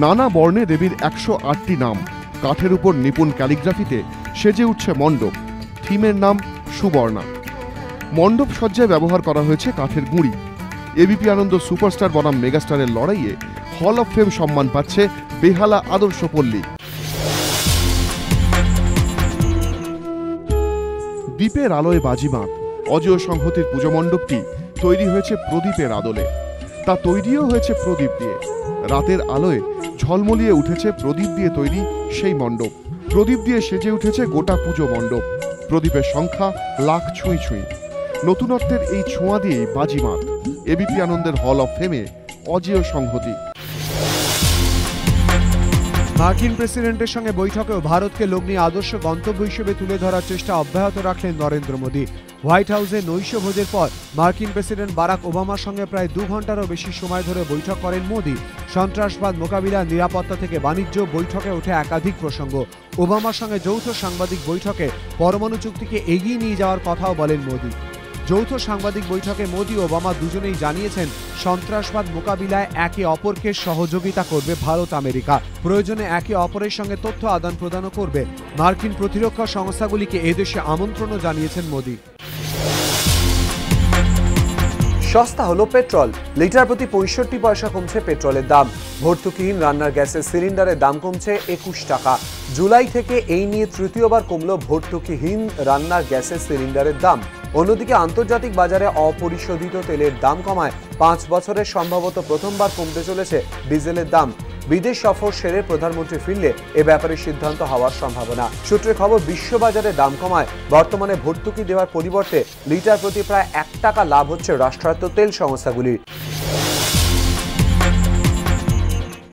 নানা বর্ণে দেবীর 108টি নাম, কাঠের উপর নিপুণ ক্যালিগ্রাফিতে সেজে উঠছে মণ্ডপ। থিমের নাম সুবর্ণা। মণ্ডপ সজ্জায় ব্যবহার করা হয়েছে কাঠের গুঁড়ি। এবিপি আনন্দ সুপারস্টার বনাম মেগাস্টারের লড়াইয়ে হল অফ ফেম সম্মান পাচ্ছে বেহালা আদর্শ পল্লী। দ্বীপের আলোয় বাজিমাত অজেয় সংহতির পুজো মণ্ডপটি তৈরি হয়েছে প্রদীপের আদলে। তা তৈরিও হয়েছে প্রদীপ দিয়ে। রাতের আলোয় ঝলমলিয়ে উঠেছে প্রদীপ দিয়ে তৈরি সেই মণ্ডপ। প্রদীপ দিয়ে সেজে উঠেছে গোটা পুজো মণ্ডপ। প্রদীপের সংখ্যা লাখ ছুঁই ছুঁই। নতুনত্বের এই ছোঁয়া দিয়েই বাজিমাত এবিপি আনন্দের হল অফ ফেমে অজেয় সংহতি। মার্কিন প্রেসিডেন্টের সঙ্গে বৈঠকেও ভারতকে লগ্নি আদর্শ গন্তব্য হিসেবে তুলে ধরার চেষ্টা অব্যাহত রাখলেন নরেন্দ্র মোদী। হোয়াইট হাউসে নৈশ ভোজের পর মার্কিন প্রেসিডেন্ট বারাক ওবামার সঙ্গে প্রায় 2 ঘন্টারও বেশি সময় ধরে বৈঠক করেন মোদী। সন্ত্রাসবাদ মোকাবিলা, নিরাপত্তা থেকে বাণিজ্য, বৈঠকে ওঠে একাধিক প্রসঙ্গ। ওবামার সঙ্গে যৌথ সাংবাদিক বৈঠকে পরমাণু চুক্তিকে এগিয়ে নিয়ে যাওয়ার কথাও বলেন মোদী। যৌথ সাংবাদিক বৈঠকে মোদী ও ওবামা দুজনেই জানিয়েছেন সন্ত্রাসবাদ মোকাবিলায় একে অপরকে সহযোগিতা করবে ভারত আমেরিকা। প্রয়োজনে একে অপরের সঙ্গে তথ্য আদান প্রদানও করবে। মার্কিন প্রতিরক্ষা সংস্থাগুলিকে এদেশে আমন্ত্রণও জানিয়েছেন মোদী। সস্তা হলো পেট্রোল। লিটার প্রতি 65 পয়সা কমছে পেট্রোলের দাম। ভর্তুকিহীন রান্নার গ্যাসের সিলিন্ডারের দাম কমছে 21 টাকা। জুলাই থেকে এই নিয়ে তৃতীয়বার কমল ভর্তুকিহীন রান্নার গ্যাসের সিলিন্ডারের দাম। অন্যদিকে আন্তর্জাতিক বাজারে অপরিশোধিত তেলের দাম কমায় 5 বছরের সম্ভবত প্রথমবার কমতে চলেছে ডিজেলের দাম। বিদেশ সফর সেরে প্রধানমন্ত্রী ফিরলে এ ব্যাপারে সিদ্ধান্ত হওয়ার সম্ভাবনা। সূত্রের খবর, বিশ্ববাজারে দাম কমায় বর্তমানে ভর্তুকি দেওয়ার পরিবর্তে লিটার প্রতি প্রায় 1 টাকা লাভ হচ্ছে রাষ্ট্রায়ত্ত তেল সংস্থাগুলির।